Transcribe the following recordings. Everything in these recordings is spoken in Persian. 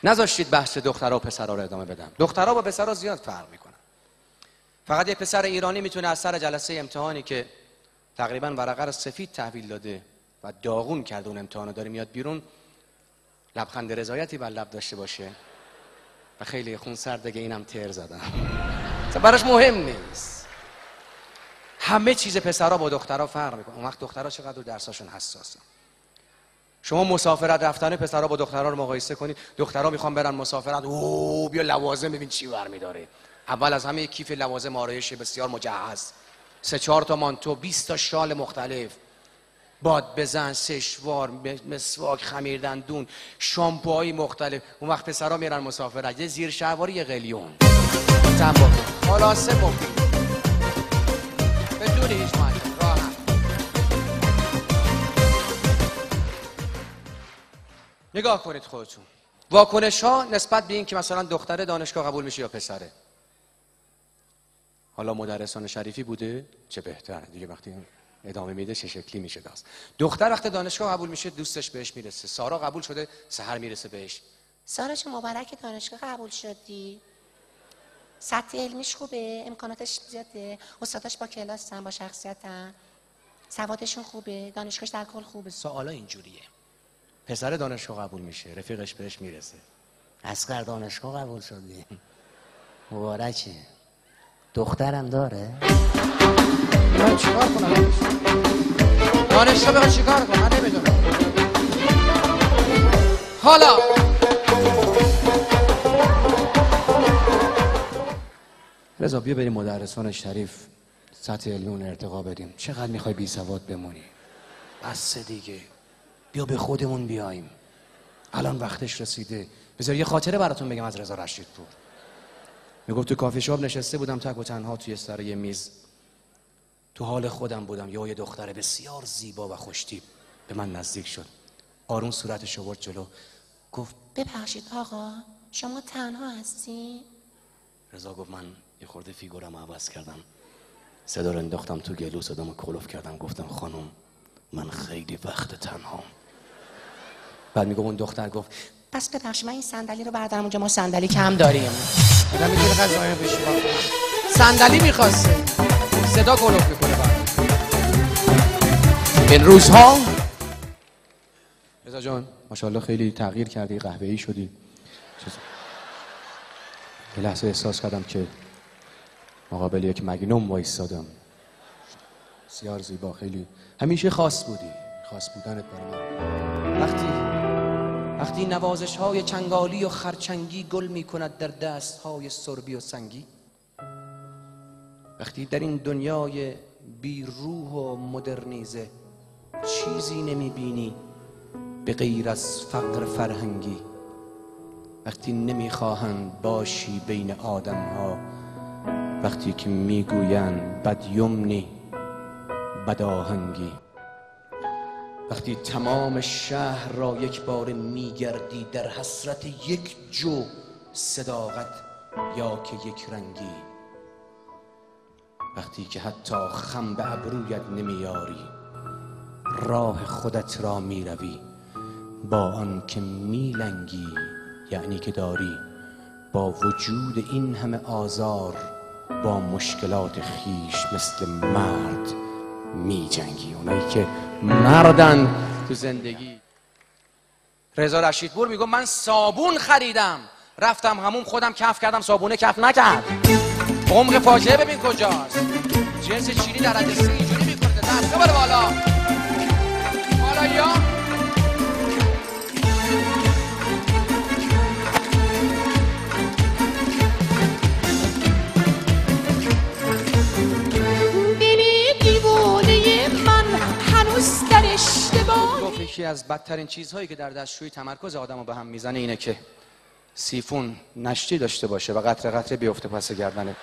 نذاشتید بحث دخترها و پسرها رو ادامه بدم. دخترها با پسرها زیاد فرق میکنن. فقط یه پسر ایرانی میتونه از سر جلسه امتحانی که تقریبا ورقه رو سفید تحویل داده و داغون کرده اون امتحانو داره میاد بیرون، لبخند رضایتی بر لب داشته باشه و خیلی خون سرد بگه اینم تر زدم. براش مهم نیست. همه چیز پسرها با دخترها فرق میکنه. اون وقت دخترها چقدر درساشون حساسه. شما مسافرت رفتن پسرها با دخترها رو مقایسه کنید. دخترها میخوان برن مسافرت، اوه بیا لوازم ببین چی برمی‌داره. اول از همه یک کیف لوازم آرایش بسیار مجهز، 3-4 تا مانتو، 20 تا شال مختلف، باد بزن، سشوار، مسواک، خمیردندون، شامپوهای مختلف. اون وقت پسرها میرن مسافرت، یه زیر شلواری، یه قلیون، تنباکو، خلاصه مفید، بدون هیچ مانع، راحت. نگاه کنید خودتون. واکنش ها نسبت به این که مثلا دختره دانشگاه قبول میشه یا پسره. حالا مدرسان شریفی بوده چه بهتر دیگه، وقتی ادامه میده چه شکلی میشه داست. دختر وقتی دانشگاه قبول میشه دوستش بهش میرسه. سارا قبول شده، سحر میرسه بهش. سارا چه مبارک دانشگاه قبول شدی. سطح علمیش خوبه، امکاناتش زیاده، استاداش با کلاسن، با شخصیتن، سوادشون خوبه، دانشگاهش در کل خوبه. سوالا اینجوریه. پسر دانشگاه قبول میشه، رفیقش بهش میرسه. اصغر دانشگاه قبول شدی. مبارکه. دخترم داره؟ من چیکار کنم؟ دانشگاه بخواد چیکار کنم؟ من نمیدونم. حالا رضا بیا بریم مدرسان شریف سطح علمون ارتقا بدیم. چقدر میخوای بی سواد بمونی؟ بس دیگه، بیا به خودمون بیایم. الان وقتش رسیده. بذار یه خاطره براتون بگم از رضا رشیدپور. میگفت تو کافی شاپ نشسته بودم تک و تنها توی سر یه میز، تو حال خودم بودم. یه دختر بسیار زیبا و خوشتیپ به من نزدیک شد، آروم صورتش آورد جلو، گفت ببخشید آقا شما تنها هستی؟ رضا گفت من یه خورده فیگورم عوض کردم، صدا رو انداختم تو گلو، صدامو کلوف کردم، گفتم خانم من خیلی وقت تنهام. بعد میگم اون دختر گفت پس ببخشید من این صندلی رو بردارم اونجا، ما صندلی کم داریم. آدم میتونه قضایه بشه. صندلی میخواسته، صدا کلوف میکنه. بعد این روزها رضا جان ماشاءالله خیلی تغییر کردی، قهوه‌ای شدی. یه لحظه احساس کردم که مقابل یک مگنوم وایسادم. بسیار زیبا، خیلی همیشه خاص بودی. خاص بودنت برای من. وقتی نوازش های چنگالی و خرچنگی گل می کند در دست های سربی و سنگی، وقتی در این دنیای بی روح و مدرنیزه چیزی نمی بینی به غیر از فقر فرهنگی، وقتی نمی خواهند باشی بین آدم ها، وقتی که می گویند بد یمنی بد آهنگی، وقتی تمام شهر را یک بار میگردی در حسرت یک جو صداقت یا که یک رنگی، وقتی که حتی خم به ابرویت نمیاری، راه خودت را میروی با آن که میلنگی، یعنی که داری با وجود این همه آزار با مشکلات خیش مثل مرد می جنگی. اونایی که مردن تو زندگی. رضا رشیدپور میگه من صابون خریدم، رفتم همون خودم کف کردم، صابونه کف نکرد. عمق فاجعه ببین کجاست. جنس چینی در حد 3 اینجوری میکنه، دسته بره بالا. حالا یا گفت یکی از بدترین چیزهایی که در دستشویی تمرکز آدمو به هم میزنه اینه که سیفون نشتی داشته باشه و قطره قطره بیفته پس گردنه.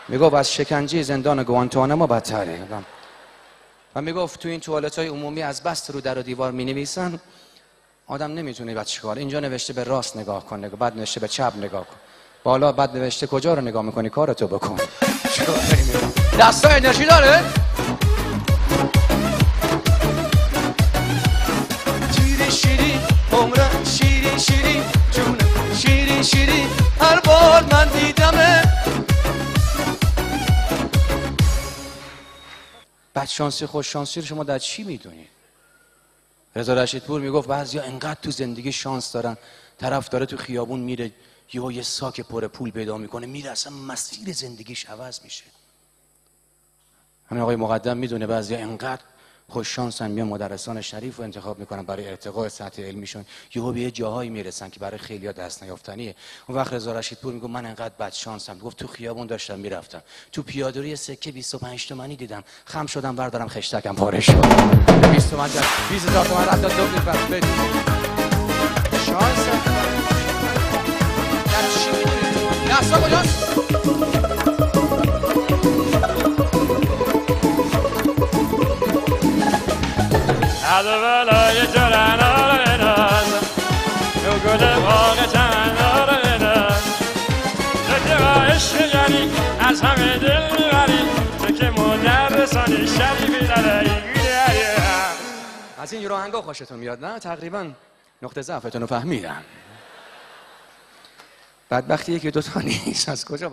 میگفت از شکنجه زندان گوانتانامو بدتره. و میگفت تو این توالت‌های عمومی از بس رو در و دیوار مینویسن، آدم نمیتونه بعد چیکار. اینجا نوشته به راست نگاه کن، بعد نوشته به چپ نگاه کن، بالا بعد نوشته کجا رو نگاه میکنی، کارتو بکن. دستا انرژی داره. شیرین عمره شیرین شیرین جون بدشانسی خوششانسی رو شما در چی میدونید؟ رضا رشیدپور میگفت بعضیا انقدر تو زندگی شانس دارن، طرف داره تو خیابون میره یه ساک پر پول پیدا میکنه، میره اصلا مسیر زندگیش عوض میشه. همین آقای مقدم میدونه بعضیا انقدر خوش شانسن، میان مدرسان شریف رو انتخاب میکنن برای ارتقاء سطح علمیشون، یهو به یه جاهایی میرسن که برای خیلی‌ها دست نیافتنیه. اون وقت رضا رشیدپور میگه من انقدر بد شانسم، گفت تو خیابون داشتم میرفتم، تو پیاده‌روی سکه 25 تومانی دیدم، خم شدم بردارم خشتکم پاره شد. 20 تومن 20000 تومن رفت داد دوبل فرض بدید. شانس در چی میدونید؟ نفسا کجاست؟ از بالای جرن آرناز نو گل باغ جنارناز تو عشق یعنی از همه دل میبری تو که مدرسان شریفی داره. از این راهنگا خوشتون میاد نه؟ تقریبا نقطه ضعفتون رو فهمیدم. بدبختی یکی دوتا نیست، از کجا